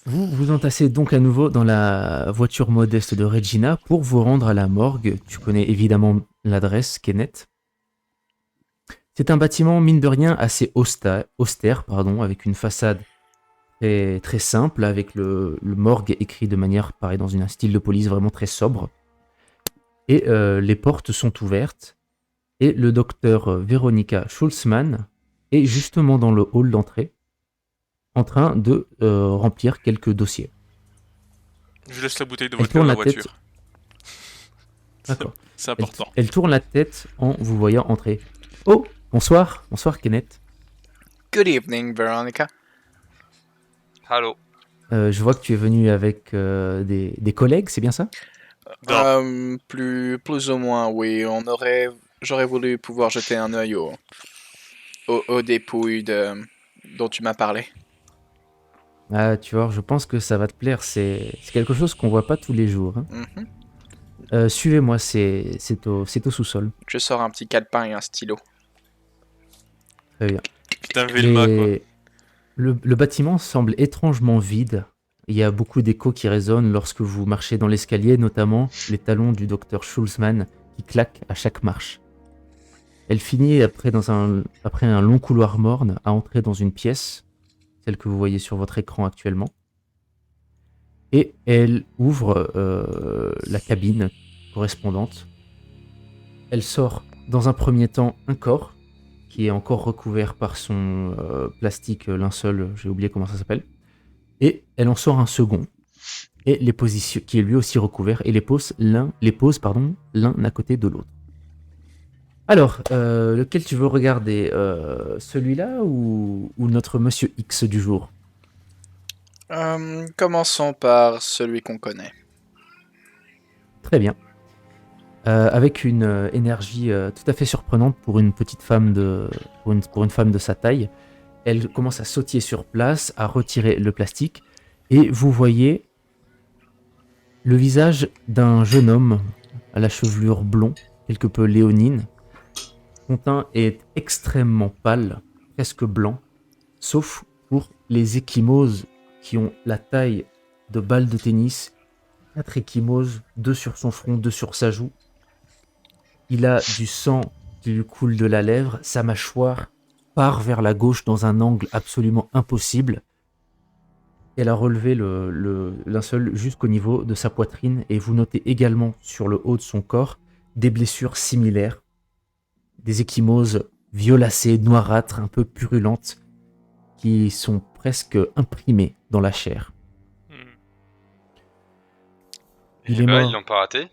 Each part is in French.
Vous vous entassez donc à nouveau dans la voiture modeste de Regina pour vous rendre à la morgue. Tu connais évidemment l'adresse, Kenneth. C'est un bâtiment, mine de rien, assez austère, avec une façade très, très simple, avec le morgue écrit de manière, pareil, dans un style de police vraiment très sobre. Et les portes sont ouvertes. Et le docteur Veronica Schulzmann est justement dans le hall d'entrée, en train de remplir quelques dossiers. Je laisse la bouteille de Elle vodka dans tourne la la tête. voiture. D'accord. C'est important. Elle tourne la tête en vous voyant entrer. Oh, bonsoir Kenneth. Good evening, Veronica. Allô. Je vois que tu es venu avec des collègues, c'est bien ça? Plus ou moins, oui. J'aurais voulu pouvoir jeter un œil aux dépouilles dont tu m'as parlé. Ah, tu vois, je pense que ça va te plaire. C'est quelque chose qu'on voit pas tous les jours. Hein. Mhm. Suivez-moi, c'est au sous-sol. Je sors un petit calepin et un stylo. Très bien. Putain, Velma, quoi. Le bâtiment semble étrangement vide. Il y a beaucoup d'échos qui résonnent lorsque vous marchez dans l'escalier, notamment les talons du docteur Schulzmann qui claquent à chaque marche. Elle finit après un long couloir morne à entrer dans une pièce, celle que vous voyez sur votre écran actuellement. Et elle ouvre la cabine correspondante. Elle sort dans un premier temps un corps qui est encore recouvert par son plastique linceul, j'ai oublié comment ça s'appelle. Et elle en sort un second, et qui est lui aussi recouvert, et les pose l'un à côté de l'autre. Alors, lequel tu veux regarder, celui-là ou notre Monsieur X du jour? Commençons par celui qu'on connaît. Très bien. Avec une énergie tout à fait surprenante pour une petite femme pour une femme de sa taille, elle commence à sautiller sur place, à retirer le plastique, et vous voyez le visage d'un jeune homme à la chevelure blonde, quelque peu léonine. Son teint est extrêmement pâle, presque blanc, sauf pour les ecchymoses qui ont la taille de balles de tennis. 4 ecchymoses, 2 sur son front, 2 sur sa joue. Il a du sang qui lui coule de la lèvre, sa mâchoire part vers la gauche dans un angle absolument impossible. Elle a relevé le linceul jusqu'au niveau de sa poitrine, et vous notez également sur le haut de son corps des blessures similaires, des ecchymoses violacées, noirâtres, un peu purulentes, qui sont presque imprimées dans la chair. Il est mort. Ils l'ont pas raté.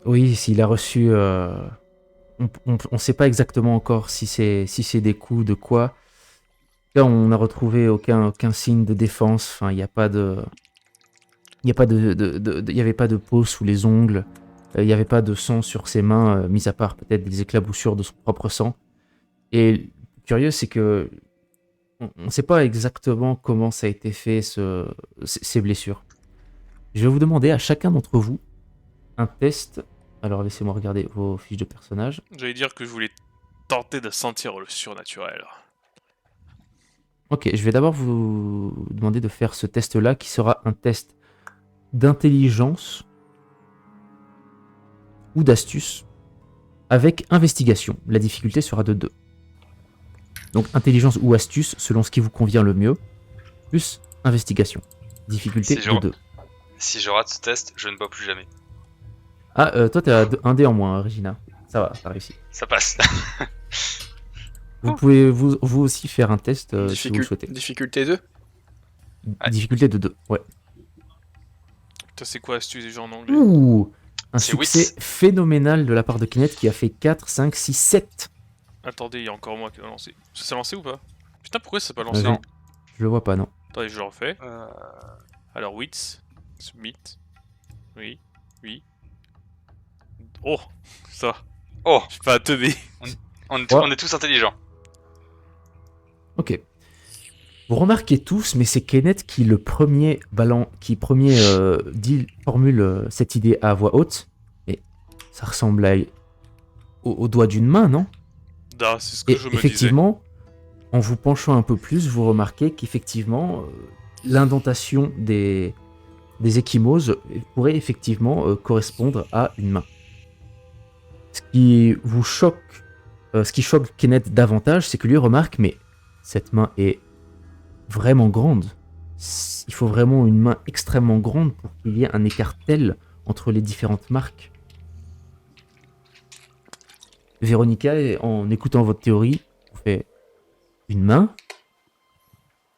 Oui, s'il a reçu... on sait pas exactement encore si c'est des coups de quoi. Là, on n'a retrouvé aucun signe de défense. Enfin, il n'y a pas de... Il n'y avait pas de peau sous les ongles. Il n'y avait pas de sang sur ses mains, mis à part peut-être des éclaboussures de son propre sang. Et le curieux, c'est que on ne sait pas exactement comment ça a été fait, ces blessures. Je vais vous demander à chacun d'entre vous un test. Alors, laissez-moi regarder vos fiches de personnage. J'allais dire que je voulais tenter de sentir le surnaturel. Ok, je vais d'abord vous demander de faire ce test-là, qui sera un test d'intelligence ou d'astuce avec investigation. La difficulté sera de 2. Donc intelligence ou astuce selon ce qui vous convient le mieux, plus investigation. Difficulté de 2. Si je rate ce test, je ne bois plus jamais. Ah, toi t'es à un dé en moins, Regina. Ça va, t'as réussi. Ça passe. Vous pouvez vous aussi faire un test si vous le souhaitez. Difficulté 2 Difficulté de 2, ouais. Putain, c'est quoi astuce déjà en anglais? Ouh, un C'est succès phénoménal de la part de Kenneth qui a fait 4, 5, 6, 7. Attendez, il y a encore moi qui a lancé. Ça s'est lancé ou pas? Putain, pourquoi ça s'est pas lancé? Vas-y. Je le vois pas, non. Attendez, je le refais. Alors, Wits, Smith. Oui, oui. Oh, ça. Oh, Je suis pas teubé. on Ouais. est tous intelligents. Ok. Vous remarquez tous, mais c'est Kenneth qui formule cette idée à voix haute. Et ça ressemble au doigt d'une main, non? Da, c'est ce que je me disais. Effectivement, en vous penchant un peu plus, vous remarquez qu'effectivement, l'indentation des ecchymoses pourrait effectivement correspondre à une main. Ce qui vous choque, ce qui choque Kenneth davantage, c'est que lui remarque, mais cette main est vraiment grande. Il faut vraiment une main extrêmement grande pour qu'il y ait un écart tel entre les différentes marques. Véronica, en écoutant votre théorie, vous fait une main.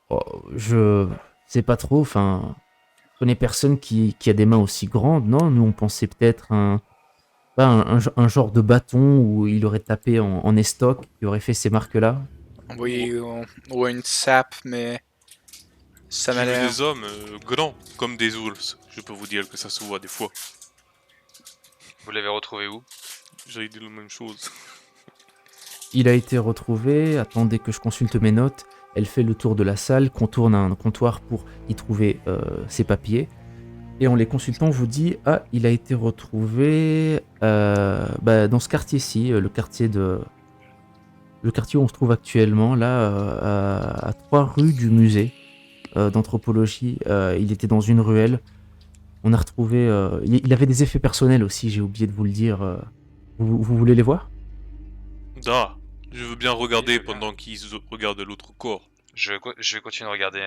Oh, je sais pas trop, enfin, je connais personne qui a des mains aussi grandes, non? Nous on pensait peut-être un genre de bâton où il aurait tapé en estoc, qui aurait fait ces marques-là. Oui, ou une sape, mais ça m'a J'ai vu l'air... des hommes grands, comme des ours. Je peux vous dire que ça se voit des fois. Vous l'avez retrouvé où? J'ai dit la même chose. Il a été retrouvé, attendez que je consulte mes notes, elle fait le tour de la salle, contourne un comptoir pour y trouver ses papiers, et en les consultant, vous dit, ah, il a été retrouvé dans ce quartier-ci, le quartier où on se trouve actuellement, là, à 3 rues du musée d'anthropologie. Il était dans une ruelle. On a retrouvé... il avait des effets personnels aussi, j'ai oublié de vous le dire. Vous voulez les voir? Da, je veux bien regarder pendant qu'ils regardent l'autre corps. Je vais continuer de regarder.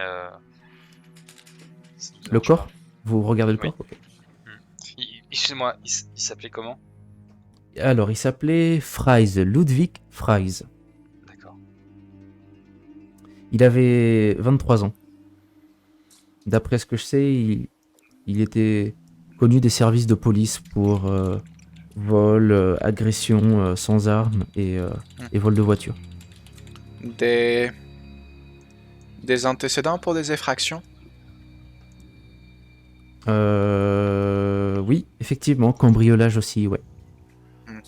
Le corps? Vous regardez le Oui. corps? Ok. Excusez-moi, il s'appelait comment? Alors, il s'appelait Fries, Ludwig Fries. D'accord. Il avait 23 ans. D'après ce que je sais, il était connu des services de police pour vol, agression sans armes et vol de voiture. Des antécédents pour des effractions? Oui, effectivement, cambriolage aussi, ouais. Hmm.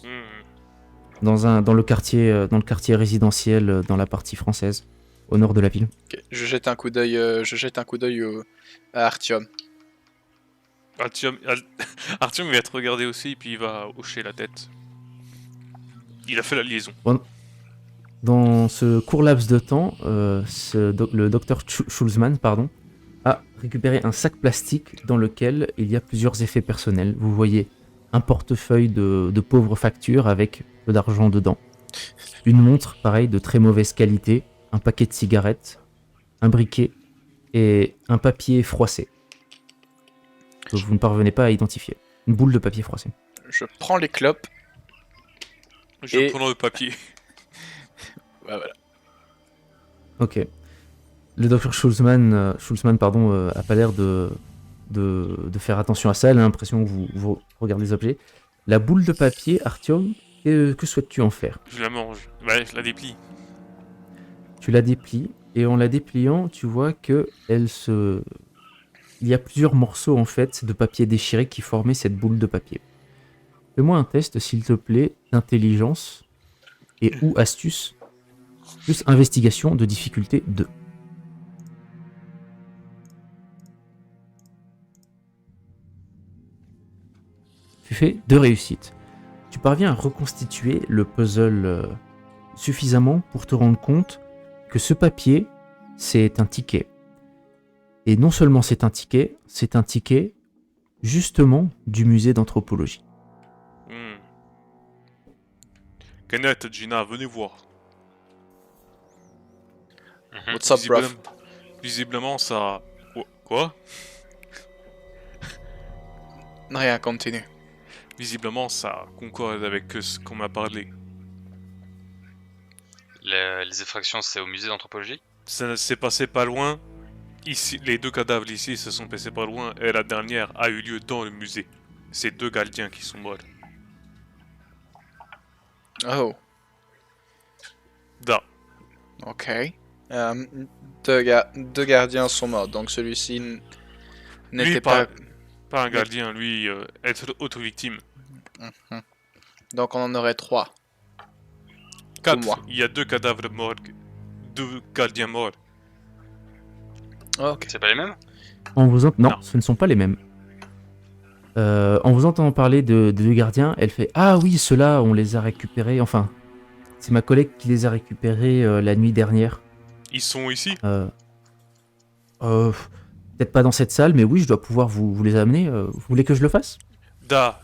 Dans le quartier résidentiel, dans la partie française, au nord de la ville. Ok, je jette un coup d'œil à Artyom. Artyom il va te regarder aussi, et puis il va hocher la tête. Il a fait la liaison. Dans ce court laps de temps, le docteur Schulzmann a récupéré un sac plastique dans lequel il y a plusieurs effets personnels. Vous voyez un portefeuille de pauvres factures avec peu d'argent dedans. Une montre, pareil, de très mauvaise qualité. Un paquet de cigarettes. Un briquet. Et un papier froissé. Que vous ne parvenez pas à identifier. Une boule de papier froissé. Je prends les clopes. Je prends le papier. Ouais, voilà. Ok. Le docteur Schulzmann, a pas l'air de faire attention à ça. Elle a l'impression que vous regardez les objets. La boule de papier, Artyom, que souhaites-tu en faire? Je la mange. Ouais, je la déplie. Tu la déplies, et en la dépliant, tu vois que il y a plusieurs morceaux en fait de papier déchiré qui formaient cette boule de papier. Fais-moi un test, s'il te plaît, d'intelligence et ou astuce, plus investigation de difficulté 2. Tu fais 2 réussites. Tu parviens à reconstituer le puzzle suffisamment pour te rendre compte que ce papier, c'est un ticket. Et non seulement c'est un ticket justement du musée d'anthropologie. Hmm. Kenneth, Gina, venez voir. What's up, bro? Visiblement, ça... Quoi? Rien, continue. Visiblement, ça concorde avec ce qu'on m'a parlé. Les effractions, c'est au musée d'anthropologie? Ça s'est passé pas loin. Ici, les 2 cadavres ici se sont passés pas loin, et la dernière a eu lieu dans le musée. C'est 2 gardiens qui sont morts. Oh, Da. ok. Deux gardiens sont morts, donc celui-ci n'était Lui, pas... pas un gardien, lui, être autre victime. Mhm. Donc on en aurait 3. 4. moi. Il y a 2 cadavres morts. 2 gardiens morts. Ok. C'est pas les mêmes? Non, Non. ce ne sont pas les mêmes. En vous entendant parler de 2 gardiens, elle fait « Ah oui, ceux-là, on les a récupérés. Enfin, c'est ma collègue qui les a récupérés la nuit dernière. Ils sont ici? Euh, euh, Peut-être pas dans cette salle, mais oui, je dois pouvoir vous les amener. Vous voulez que je le fasse? Da,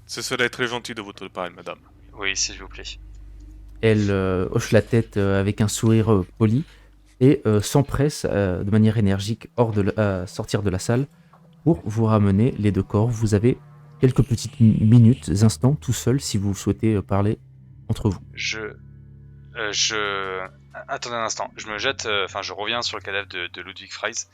ce serait très gentil de votre part, madame. Oui, s'il vous plaît. Elle hoche la tête avec un sourire poli et s'empresse de manière énergique à sortir de la salle pour vous ramener les deux corps. Vous avez quelques petites minutes, instants, tout seul, si vous souhaitez parler entre vous. Attendez un instant. Je me jette. Enfin, je reviens sur le cadavre de Ludwig Freys.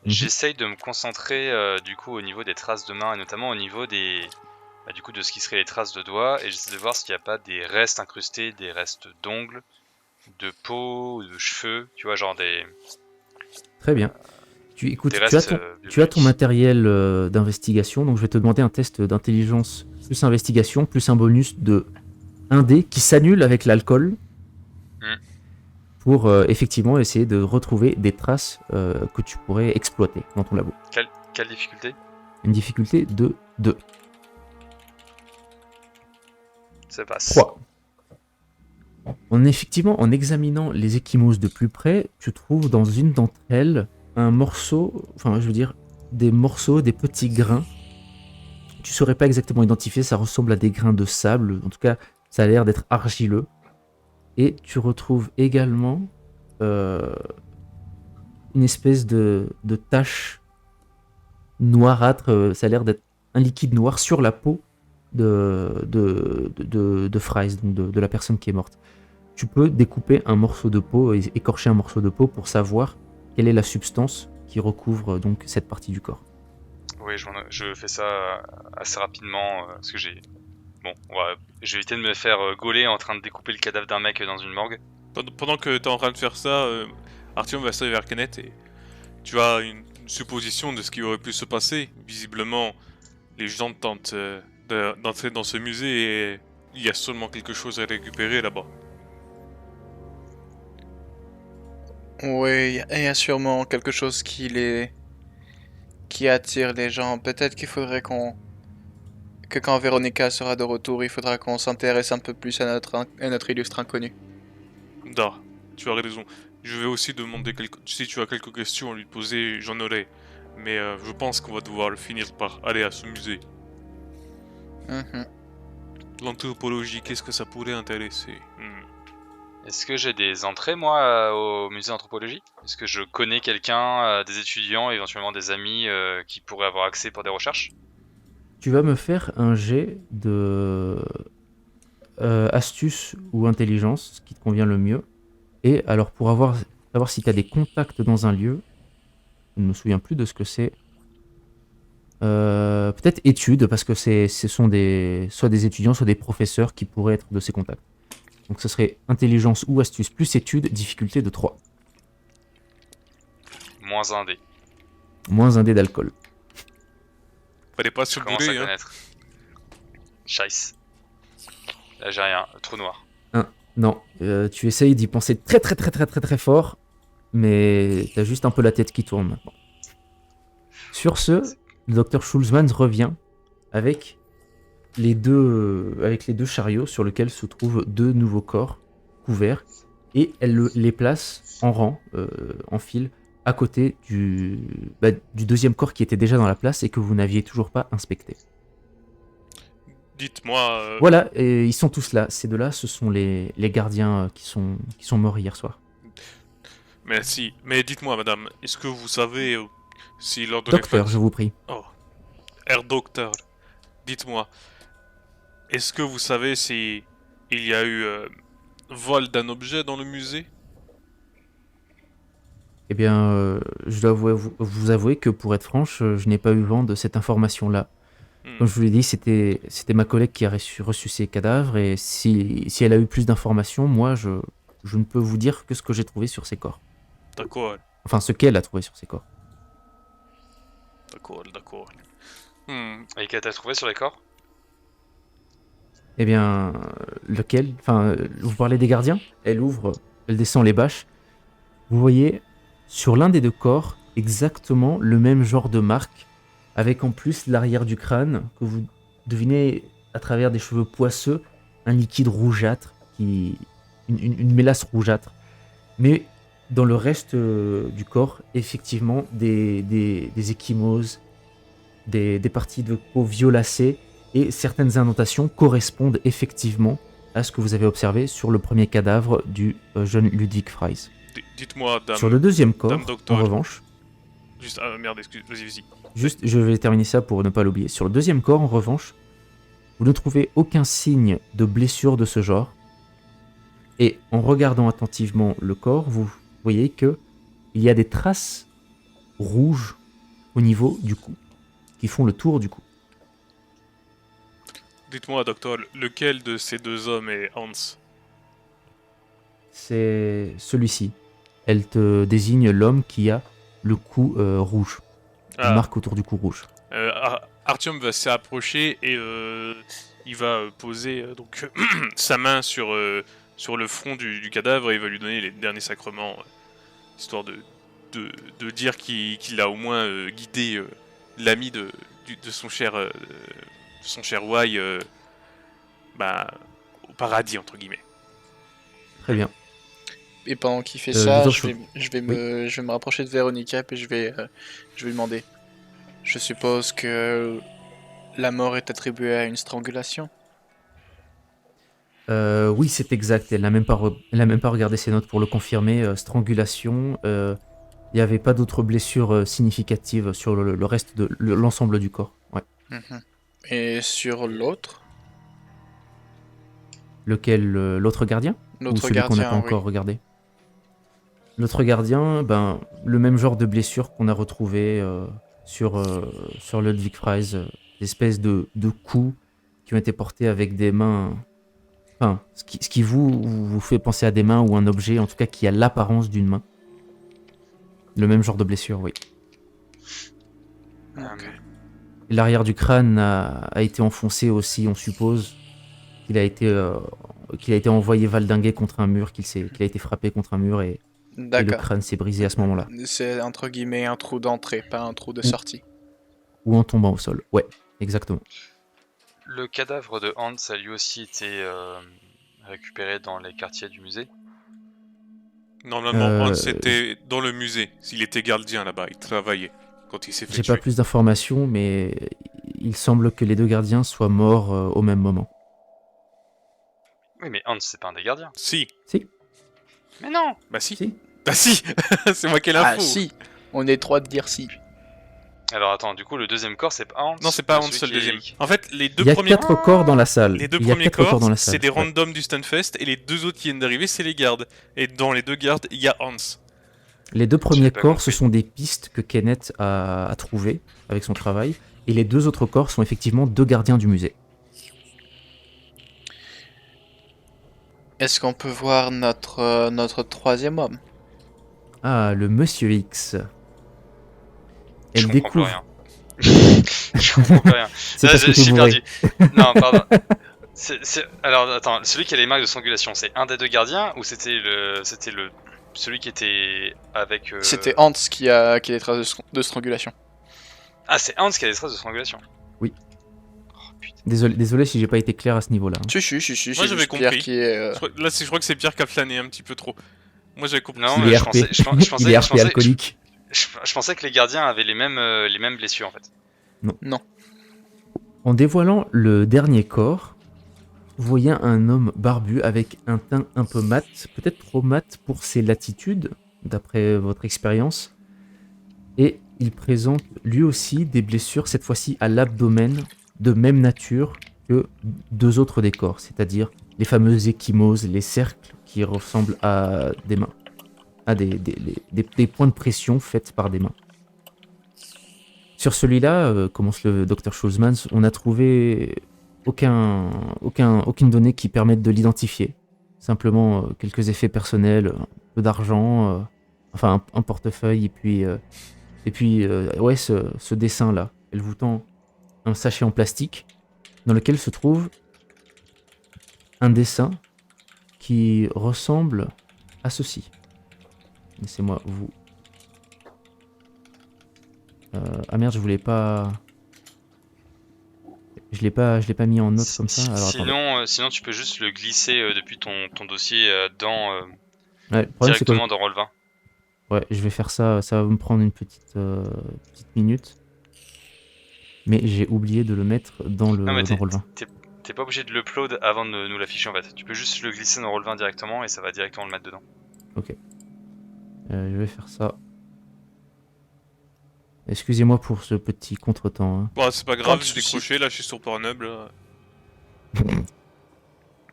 Mhm. J'essaye de me concentrer du coup au niveau des traces de mains et notamment au niveau du coup de ce qui serait les traces de doigts et j'essaie de voir s'il n'y a pas des restes incrustés, des restes d'ongles, de peau, de cheveux, tu vois, genre des Très bien. Écoute, des tu as restes tu as ton biologiques. matériel d'investigation, donc je vais te demander un test d'intelligence plus investigation, plus un bonus de 1 dé qui s'annule avec l'alcool Hmm. pour effectivement essayer de retrouver des traces que tu pourrais exploiter dans ton labo. Quelle difficulté? Une difficulté de 2. Ça passe. 3. Effectivement, en examinant les ecchymoses de plus près, tu trouves dans une d'entre elles un morceau, enfin je veux dire des morceaux, des petits grains. Tu saurais pas exactement identifier, ça ressemble à des grains de sable, en tout cas ça a l'air d'être argileux. Et tu retrouves également une espèce de tache noirâtre, ça a l'air d'être un liquide noir sur la peau de Fries, donc de la personne qui est morte. Tu peux découper un morceau de peau et écorcher un morceau de peau pour savoir quelle est la substance qui recouvre donc cette partie du corps. Oui, je fais ça assez rapidement parce que je vais éviter de me faire gauler en train de découper le cadavre d'un mec dans une morgue. Pendant que t'es en train de faire ça, Artyom va s'arriver vers Kenneth et tu as une supposition de ce qui aurait pu se passer. Visiblement, les gens tentent d'entrer dans ce musée et il y a seulement quelque chose à récupérer là-bas. Oui, il y a sûrement quelque chose qui attire les gens. Peut-être qu'il faudrait que quand Véronica sera de retour, il faudra qu'on s'intéresse un peu plus à notre illustre inconnu. Da, tu as raison. Je vais aussi demander si tu as quelques questions à lui poser, j'en aurai. Mais je pense qu'on va devoir le finir par aller à ce musée. Mhm. L'anthropologie, qu'est-ce que ça pourrait intéresser? Est-ce que j'ai des entrées, moi, au musée d'anthropologie? Est-ce que je connais quelqu'un, des étudiants, éventuellement des amis qui pourraient avoir accès pour des recherches? Tu vas me faire un jet de astuce ou intelligence, ce qui te convient le mieux. Et alors pour savoir si tu as des contacts dans un lieu, je ne me souviens plus de ce que c'est. Peut-être études, parce que ce sont soit des étudiants, soit des professeurs qui pourraient être de ces contacts. Donc ce serait intelligence ou astuce plus études, difficulté de 3. Moins un dé. Moins un dé d'alcool. Fallait pas Je commence à surbrûler, hein. connaître. Scheiße. Là, j'ai rien. Trou noir. Non, tu essayes d'y penser très très très très très très fort, mais t'as juste un peu la tête qui tourne maintenant. Sur ce, le docteur Schulzmann revient avec les deux chariots sur lesquels se trouvent 2 nouveaux corps couverts, et elle les place en rang, en file, à côté du 2e corps qui était déjà dans la place et que vous n'aviez toujours pas inspecté. Dites-moi, Voilà, et ils sont tous là. Ces 2-là, ce sont les gardiens qui sont morts hier soir. merci. Mais dites-moi, madame, est-ce que vous savez si lors de Docteur, je vous prie. Oh, Herr Docteur, dites-moi, est-ce que vous savez si il y a eu vol d'un objet dans le musée? Eh bien, je dois vous avouer que pour être franche, je n'ai pas eu vent de cette information-là. Comme je vous l'ai dit, c'était ma collègue qui a reçu ces cadavres, et si elle a eu plus d'informations, moi, je ne peux vous dire que ce que j'ai trouvé sur ces corps. D'accord, Enfin, ce qu'elle a trouvé sur ces corps. d'accord. Et qu'as-tu trouvé sur les corps? Eh bien, lequel? Enfin, vous parlez des gardiens? Elle descend les bâches. Vous voyez, sur l'un des 2 corps, exactement le même genre de marque, avec en plus l'arrière du crâne, que vous devinez à travers des cheveux poisseux, un liquide rougeâtre, une mélasse rougeâtre. Mais dans le reste du corps, effectivement, des ecchymoses, des parties de peau violacées et certaines indentations correspondent effectivement à ce que vous avez observé sur le premier cadavre du jeune Ludwig Fries. Dites-moi, dame. Sur le deuxième corps, Dame Doctor. en revanche, Juste, ah merde, excuse, vas-y. juste, je vais terminer ça pour ne pas l'oublier. Sur le deuxième corps, en revanche, vous ne trouvez aucun signe de blessure de ce genre. Et en regardant attentivement le corps, vous voyez que il y a des traces rouges au niveau du cou, qui font le tour du cou. Dites-moi, docteur, lequel de ces deux hommes est Hans? C'est celui-ci. Elle te désigne l'homme qui a le cou rouge. Une Ah, marque autour du cou rouge. Artyom va s'approcher et il va poser donc sa main sur le front du cadavre et il va lui donner les derniers sacrements, histoire de dire qu'il a au moins guidé l'ami de son cher Wai au paradis entre guillemets. Très bien. Et pendant qu'il fait deux ça, autres je vais me rapprocher de Véronica et je vais lui demander. Je suppose que la mort est attribuée à une strangulation. Oui, c'est exact. Elle n'a même pas regardé ses notes pour le confirmer. Strangulation. Il n'y avait pas d'autres blessures significatives sur le reste de l'ensemble du corps. Ouais. Mhm. Et sur l'autre Lequel, l'autre gardien? Ou L'autre celui qu'on n'a gardien, pas oui. encore regardé? L'autre gardien, ben, le même genre de blessure qu'on a retrouvé sur Ludwig Fries, des espèces de coups qui ont été portés avec des mains. Enfin, ce qui vous fait penser à des mains ou un objet, en tout cas qui a l'apparence d'une main. Le même genre de blessure, oui. Ok. Et l'arrière du crâne a été enfoncé aussi, on suppose. Qu'il a été envoyé valdinguer contre un mur, qu'il a été frappé contre un mur et le D'accord. crâne s'est brisé à ce moment-là. C'est entre guillemets un trou d'entrée, pas un trou de sortie. Ou en tombant au sol. Ouais, exactement. Le cadavre de Hans a lui aussi été récupéré dans les quartiers du musée. Normalement, Hans était dans le musée. Il était gardien là-bas, il travaillait quand il s'est fait J'ai tuer. pas plus d'informations, mais il semble que les deux gardiens soient morts au même moment. Oui, mais Hans, c'est pas un des gardiens. Si. Si. Mais non! Bah si. Si. Bah si. C'est moi qui ai l'info. Ah si, on est trois de dire si. Alors attends, du coup, le deuxième corps, c'est pas Hans? Non, c'est pas Hans celui le qui est- deuxième. En fait, les deux Il y a premiers 4 corps dans la salle. Les deux Il y a premiers 4 corps corps, dans la salle. c'est des Ouais. randoms du Stunfest, et les deux autres qui viennent d'arriver, c'est les gardes. Et dans les deux gardes, il y a Hans. Les deux J'ai premiers pas corps, compris. ce sont des pistes que Kenneth a trouvées avec son travail. Et les deux autres corps sont effectivement deux gardiens du musée. Est-ce qu'on peut voir notre troisième homme? Ah, le Monsieur X. Je Elle comprends plus découvre. rien. Je comprends plus rien. C'est parce que j'ai t'es bourré. perdu. Non, pardon. Alors, attends, celui qui a les marques de strangulation, c'est un des deux gardiens ou c'était celui qui était avec. C'était Hans qui a les traces de strangulation. Ah, c'est Hans qui a des traces de strangulation. Oui. Oh putain. Désolé si j'ai pas été clair à ce niveau-là. Si, Moi, c'est j'avais juste Pierre compris. qui est... Là, je crois que c'est Pierre qui a flâné un petit peu trop. Moi, j'avais compris. Non, Il mais est je RP. pensais, je pensais, Il est je RP pensais- alcoolique. je pensais que les gardiens avaient les mêmes blessures en fait. En dévoilant le dernier corps, vous voyez un homme barbu avec un teint un peu mat, peut-être trop mat pour ses latitudes, d'après votre expérience. Et il présente lui aussi des blessures, cette fois-ci à l'abdomen, de même nature que deux autres des corps, c'est-à-dire les fameuses ecchymoses, les cercles qui ressemblent à des mains, à des points de pression faits par des mains. Sur celui-là, commence le Dr Schulzmans, on n'a trouvé aucune donnée qui permette de l'identifier. Simplement quelques effets personnels, un peu d'argent, enfin un portefeuille, et puis ouais, ce dessin-là. Elle vous tend un sachet en plastique dans lequel se trouve un dessin qui ressemble à ceci. Laissez-moi vous... ah merde, je voulais pas... Je l'ai pas mis en note comme ça. Alors, attendez. Sinon, tu peux juste le glisser depuis ton dossier Ouais, le problème, c'est que directement dans Roll20. Ouais, je vais faire ça. Ça va me prendre une petite minute. Mais j'ai oublié de le mettre dans Non, mais le Roll20. t'es pas obligé de l'upload avant de nous l'afficher en fait. Tu peux juste le glisser dans Roll20 directement et ça va directement le mettre dedans. Je vais faire ça. Excusez-moi pour ce petit contretemps. Hein. Bon, c'est pas Pas grave, de j'ai soucis. décroché, là je suis sur Pornhub. Là.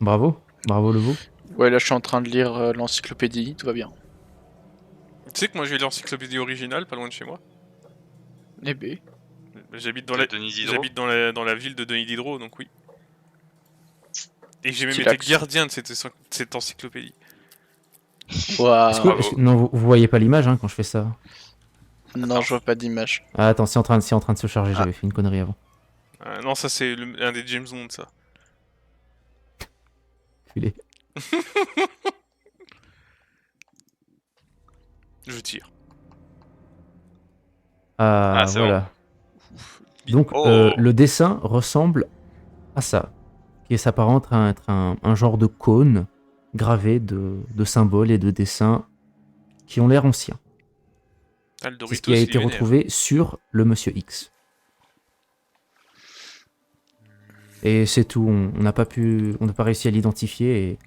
Bravo. Bravo, le veau. Ouais, là, je suis en train de lire l'encyclopédie, tout va bien. Tu sais que moi j'ai l'encyclopédie originale pas loin de chez moi. Eh ben, J'habite dans la... Denis Diderot. J'habite dans la ville de Denis Diderot, donc oui. Et j'ai même Petit été accent. gardien de cette encyclopédie. waouh. Non, vous voyez pas l'image hein, quand je fais ça. Non, je vois pas d'image. Ah, attends, c'est en train de se charger. Ah. J'avais fait une connerie avant. Non, ça c'est un des James Bond, ça. Culé. Je tire. Ah, c'est voilà. Donc, Oh. le dessin ressemble à ça, qui s'apparente à être un genre de cône gravé de symboles et de dessins qui ont l'air anciens. Ah, le C'est ce Doritos, qui a il été est vénère. retrouvé sur le Monsieur X. Et c'est tout, on n'a pas réussi à l'identifier et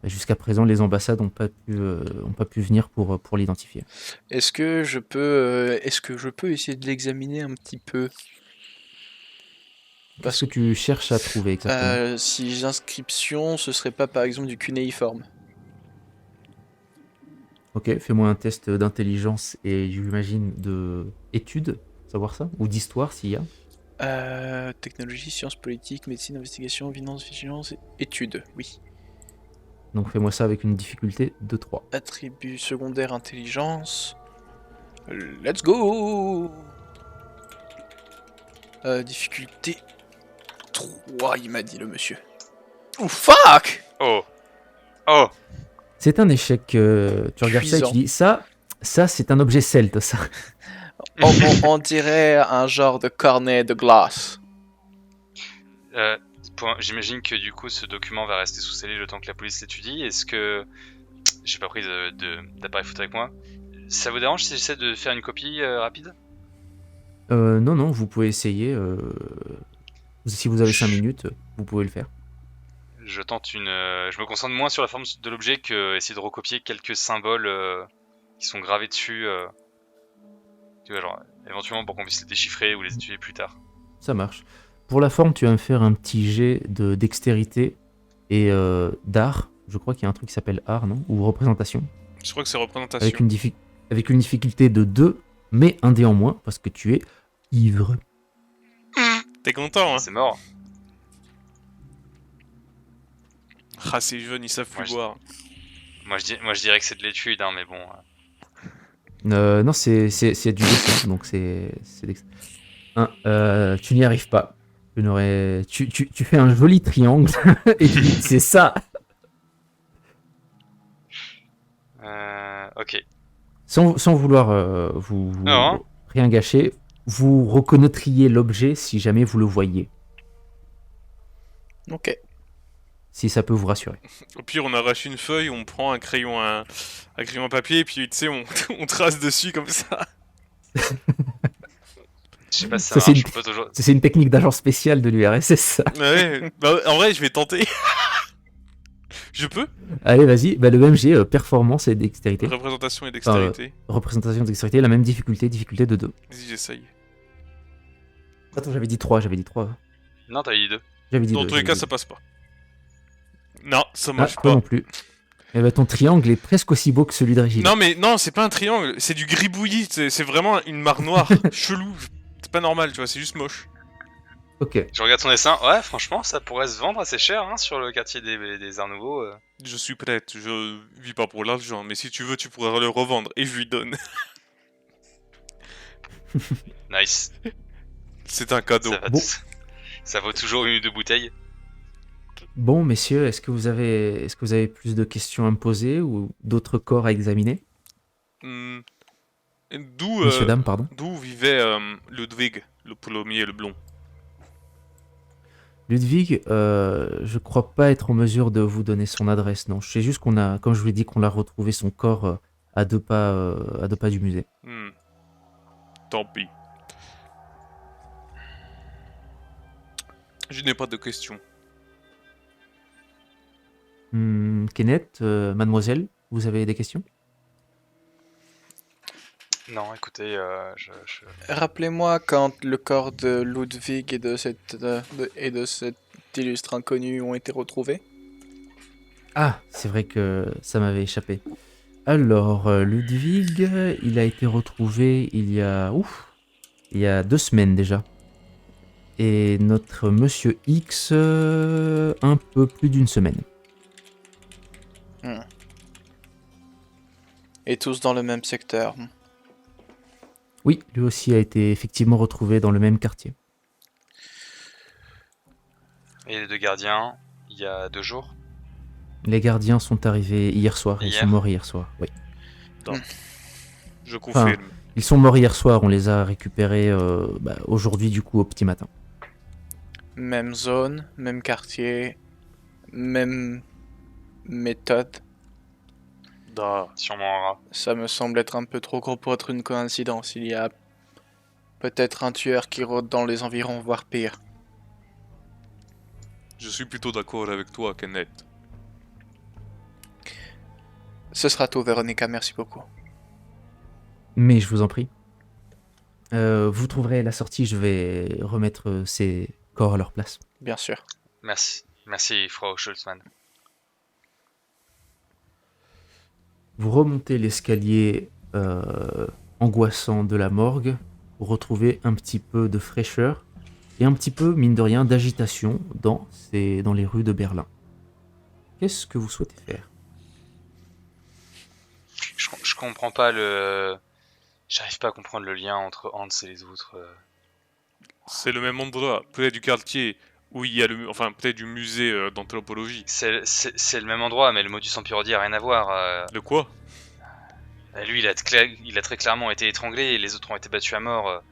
jusqu'à présent les ambassades n'ont pas pu venir pour l'identifier. Est-ce que je peux essayer de l'examiner un petit peu? Qu'est-ce que tu cherches à trouver exactement? Si les inscriptions, ce serait pas par exemple du cunéiforme? Ok, fais-moi un test d'intelligence et j'imagine de études, savoir ça, ou d'histoire s'il y a. Technologie, sciences politiques, médecine, investigation, finance, vigilance, études, oui. Donc fais-moi ça avec une difficulté de 3. Attribut secondaire, intelligence. Let's go! Difficulté 3, il m'a dit le monsieur. Oh fuck! Oh. C'est un échec. Tu regardes ça et Cuisant. tu dis ça c'est un objet celte, ça. On dirait un genre de cornet de glace. J'imagine que du coup ce document va rester sous scellé le temps que la police l'étudie. Est-ce que j'ai pas pris d'appareil photo avec moi? Ça vous dérange si j'essaie de faire une copie rapide? Non, vous pouvez essayer. Si vous avez 5 minutes, vous pouvez le faire. Je tente je me concentre moins sur la forme de l'objet que essayer de recopier quelques symboles qui sont gravés dessus. Tu vois, genre éventuellement pour qu'on puisse les déchiffrer ou les étudier plus tard. Ça marche. Pour la forme, tu vas me faire un petit jet de dextérité et d'art. Je crois qu'il y a un truc qui s'appelle art, non? Ou représentation. Je crois que c'est représentation. Avec une difficulté de 2, mais un dé en moins, parce que tu es ivre. T'es content, hein? C'est mort. Ah, ces jeunes, ils savent plus boire. Moi je dirais que c'est de l'étude, hein, mais bon. Non, c'est du dessin, donc c'est tu n'y arrives pas. Tu fais un joli triangle et tu dis c'est ça. Ok. Sans vouloir vous Non. rien gâcher, vous reconnaîtriez l'objet si jamais vous le voyez, Ok. si ça peut vous rassurer. Au pire, on arrache une feuille, on prend un crayon à papier, et puis tu sais, on trace dessus comme ça. Je sais pas si Ça, ça c'est marche. une- On peut toujours. C'est une technique d'agent spécial de l'URSS, ça. Ouais, bah, en vrai, je vais tenter. Je peux? Allez, vas-y, le même jet, performance et dextérité. Représentation et dextérité. Représentation et dextérité, la même difficulté de 2. Vas-y, j'essaye. Attends, j'avais dit 3. Non, t'as eu 2. J'avais dit Dans 2. tous les cas, ça passe pas. Non, ça Ah, marche toi pas. non plus. Eh ben, ton triangle est presque aussi beau que celui de Régine. Non, mais non, c'est pas un triangle, c'est du gribouillis, c'est vraiment une mare noire, chelou. C'est pas normal, tu vois, c'est juste moche. Ok. Je regarde ton dessin. Ouais, franchement, ça pourrait se vendre assez cher hein, sur le quartier des Arts Nouveaux. Je suis prête, je vis pas pour l'argent, mais si tu veux, tu pourras le revendre, et je lui donne. Nice. C'est un cadeau. Ça, va Bon. ça vaut toujours une ou deux bouteilles. Bon, messieurs, est-ce que vous avez plus de questions à me poser ou d'autres corps à examiner? Hmm. Messieurs, dames, pardon. D'où vivait Ludwig, le polomier, le blond? Ludwig, je crois pas être en mesure de vous donner son adresse, non. Je sais juste comme je vous l'ai dit, qu'on l'a retrouvé son corps à 2 pas du musée. Tant pis. Je n'ai pas de questions. Kenneth, mademoiselle, vous avez des questions? Non, écoutez, Rappelez-moi quand le corps de Ludwig et de cet illustre inconnu ont été retrouvés. Ah, c'est vrai que ça m'avait échappé. Alors, Ludwig, il a été retrouvé il y a 2 semaines déjà. Et notre Monsieur X, un peu plus d'une semaine. Et tous dans le même secteur. Oui, lui aussi a été effectivement retrouvé dans le même quartier. Et les 2 gardiens, il y a 2 jours. Les gardiens sont arrivés hier soir, ils Hier. sont morts hier soir, oui. Je confirme. Ils sont morts hier soir, on les a récupérés aujourd'hui du coup au petit matin. Même zone, même quartier, même méthode. Sûrement un rat. Ça me semble être un peu trop gros pour être une coïncidence. Il y a peut-être un tueur qui rôde dans les environs, voire pire. Je suis plutôt d'accord avec toi, Kenneth. Ce sera tout, Véronica, merci beaucoup. Mais je vous en prie. Vous trouverez la sortie, je vais remettre ces corps à leur place. Bien sûr. Merci, Frau Schultzmann. Vous remontez l'escalier angoissant de la morgue pour retrouver un petit peu de fraîcheur et un petit peu, mine de rien, d'agitation dans les rues de Berlin. Qu'est-ce que vous souhaitez faire? Je comprends pas le... J'arrive pas à comprendre le lien entre Hans et les autres. C'est le même endroit, peut-être du quartier où il y a peut-être du musée d'anthropologie. C'est le même endroit, mais le modus operandi a rien à voir. De quoi? Lui, il a très clairement été étranglé et les autres ont été battus à mort.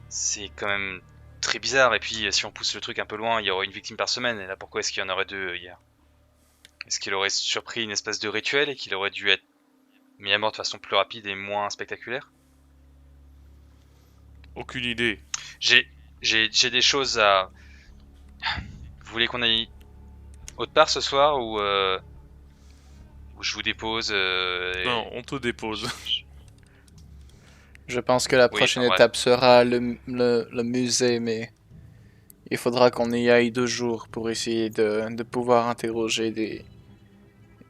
C'est quand même très bizarre. Et puis, si on pousse le truc un peu loin, il y aurait une victime par semaine. Et là, pourquoi est-ce qu'il y en aurait 2 hier? Est-ce qu'il aurait surpris une espèce de rituel et qu'il aurait dû être mis à mort de façon plus rapide et moins spectaculaire? Aucune idée. J'ai des choses à... Vous voulez qu'on aille autre part ce soir ou je vous dépose Non, on te dépose. Je pense que la Oui, prochaine enfin, ouais. étape sera le musée, mais il faudra qu'on y aille 2 jours pour essayer de pouvoir interroger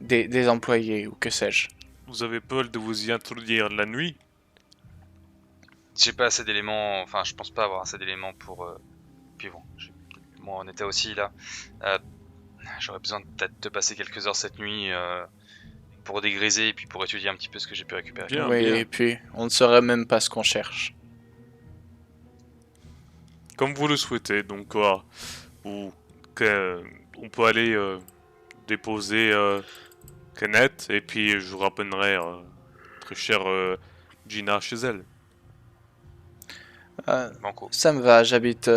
des employés ou que sais-je. Vous avez peur de vous y introduire la nuit? J'ai pas assez d'éléments, enfin je pense pas avoir assez d'éléments pour... Puis bon, moi en état aussi là. J'aurais besoin peut-être de passer quelques heures cette nuit pour dégriser et puis pour étudier un petit peu ce que j'ai pu récupérer. Bien, Oui, bien. et puis on ne saurait même pas ce qu'on cherche. Comme vous le souhaitez, donc on peut aller déposer Kenneth et puis je vous rappellerai très chère Gina chez elle. Banco. Ça me va, j'habite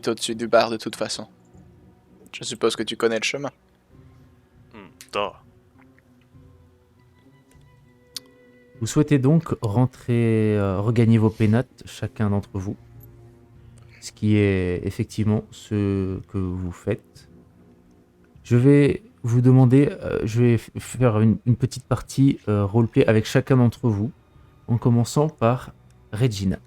au-dessus du bar de toute façon. Je suppose que tu connais le chemin. Vous souhaitez donc regagner vos pénates, chacun d'entre vous. Ce qui est effectivement ce que vous faites. Je vais vous demander, je vais faire une petite partie roleplay avec chacun d'entre vous, en commençant par Regina.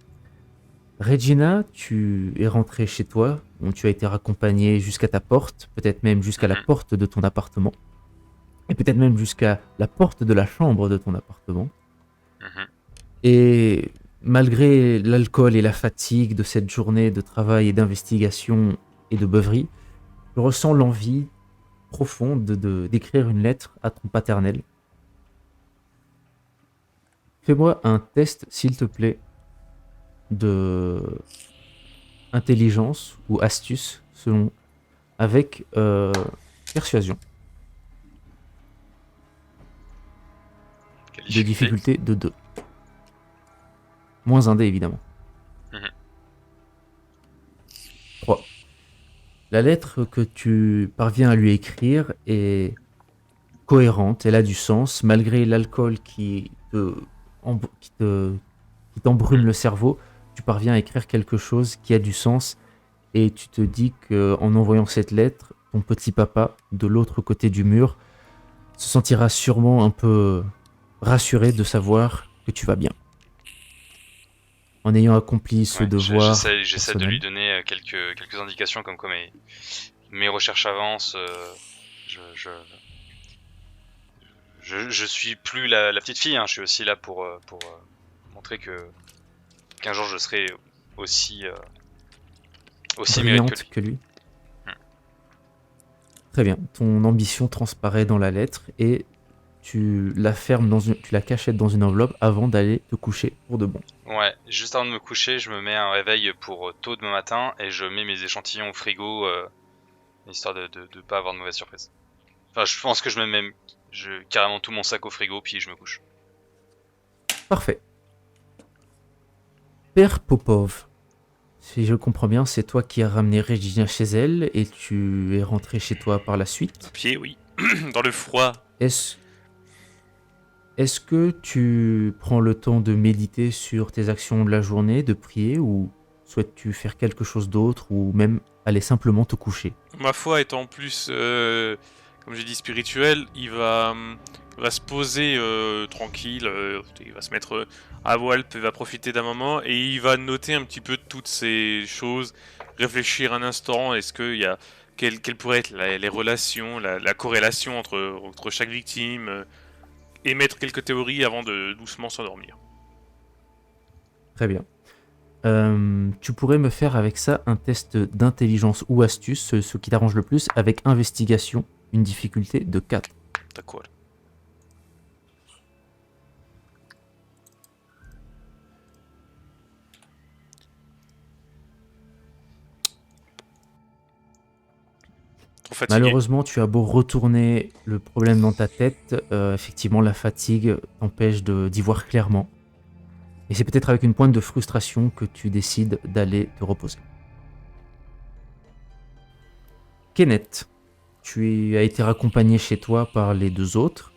Regina, tu es rentrée chez toi, tu as été raccompagnée jusqu'à ta porte, peut-être même jusqu'à la porte de ton appartement, et peut-être même jusqu'à la porte de la chambre de ton appartement. Et malgré l'alcool et la fatigue de cette journée de travail et d'investigation et de beuverie, tu ressens l'envie profonde d'écrire une lettre à ton paternel. Fais-moi un test, s'il te plaît, de intelligence ou astuce, avec persuasion. De difficulté de 2. Moins un dé, évidemment. 3. La lettre que tu parviens à lui écrire est cohérente, elle a du sens, malgré l'alcool qui qui t'embrume le cerveau, tu parviens à écrire quelque chose qui a du sens et tu te dis qu'en envoyant cette lettre, ton petit papa, de l'autre côté du mur, se sentira sûrement un peu rassuré de savoir que tu vas bien. En ayant accompli ce Ouais, devoir j'essaie de lui donner quelques indications comme quoi mes recherches avancent. Je suis plus la petite fille, hein, je suis aussi là pour montrer qu'un jour je serai aussi mérite brillante que lui. que lui. Très bien. Ton ambition transparaît dans la lettre et tu la tu la cachettes dans une enveloppe avant d'aller te coucher pour de bon. Ouais, juste avant de me coucher, je me mets un réveil pour tôt demain matin et je mets mes échantillons au frigo, histoire de pas avoir de mauvaise surprise. Enfin, je pense que je mets même carrément tout mon sac au frigo puis je me couche. Parfait. Père Popov, si je comprends bien, c'est toi qui as ramené Regina chez elle et tu es rentré chez toi par la suite. Pied, oui. Dans le froid. Est-ce que tu prends le temps de méditer sur tes actions de la journée, de prier, ou souhaites-tu faire quelque chose d'autre, ou même aller simplement te coucher? Ma foi étant plus, comme j'ai dit, spirituel, il va se poser tranquille, il va se mettre à voile, il va profiter d'un moment et il va noter un petit peu toutes ces choses, réfléchir un instant, est-ce qu'il y a quelles pourraient être les relations, la corrélation entre chaque victime, émettre quelques théories avant de doucement s'endormir. Très bien. Tu pourrais me faire avec ça un test d'intelligence ou astuce, ce qui t'arrange le plus, avec investigation, une difficulté de 4. D'accord. Trop fatigué. Malheureusement, tu as beau retourner le problème dans ta tête, effectivement, la fatigue t'empêche d'y voir clairement. Et c'est peut-être avec une pointe de frustration que tu décides d'aller te reposer. Kenneth, tu as été raccompagné chez toi par les deux autres.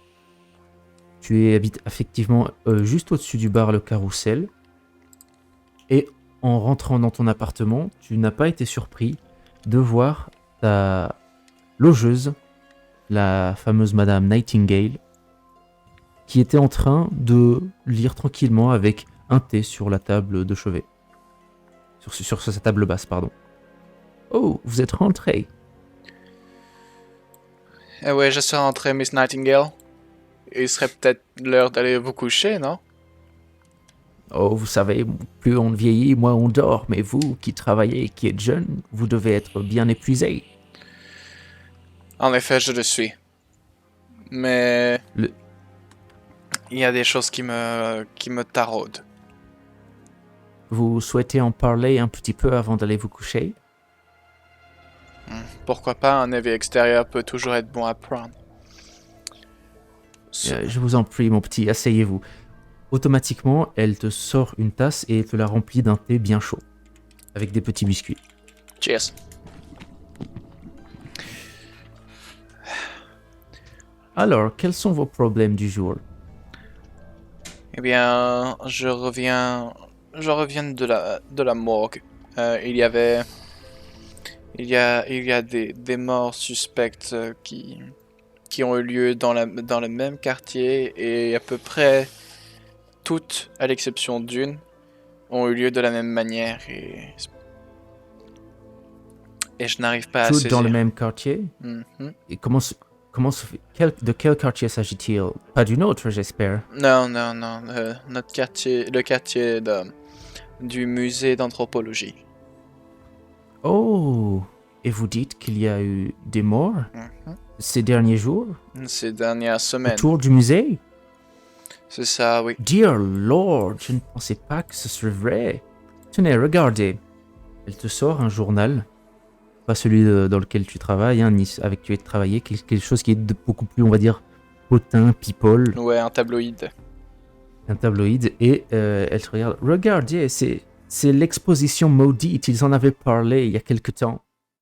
Tu habites effectivement juste au-dessus du bar Le Carrousel. Et en rentrant dans ton appartement, tu n'as pas été surpris de voir ta logeuse, la fameuse Madame Nightingale, qui était en train de lire tranquillement avec un thé sur la table de chevet. Sur sa table basse, pardon. Oh, vous êtes rentré. Eh ouais, je suis rentré, Miss Nightingale. Il serait peut-être l'heure d'aller vous coucher, non? Oh, vous savez, plus on vieillit, moins on dort. Mais vous, qui travaillez et qui êtes jeune, vous devez être bien épuisé. En effet, je le suis. Mais... il y a des choses qui me taraudent. Vous souhaitez en parler un petit peu avant d'aller vous coucher? Pourquoi pas, un éveil extérieur peut toujours être bon à prendre. Je vous en prie, mon petit, asseyez-vous. Automatiquement, elle te sort une tasse et te la remplit d'un thé bien chaud, avec des petits biscuits. Cheers. Alors, quels sont vos problèmes du jour? Eh bien, je reviens de la morgue. Il y a des morts suspectes qui ont eu lieu dans le même quartier et à peu près toutes, à l'exception d'une, ont eu lieu de la même manière et je n'arrive pas à Toutes saisir. dans le même quartier? Et comment se fait, de quel quartier s'agit-il? Pas d'une autre, j'espère. Non, notre quartier, le quartier du musée d'anthropologie. Oh, et vous dites qu'il y a eu des morts ces derniers jours? Ces dernières semaines. Autour du musée? C'est ça, oui. Dear Lord, je ne pensais pas que ce serait vrai. Tenez, regardez. Elle te sort un journal, pas celui dans lequel tu travailles, hein, ni avec qui tu as travaillé, quelque chose qui est beaucoup plus, on va dire, potin, people. Ouais, un tabloïd. Un tabloïd, et elle te regarde. Regardez, c'est l'exposition maudite, ils en avaient parlé il y a quelque temps.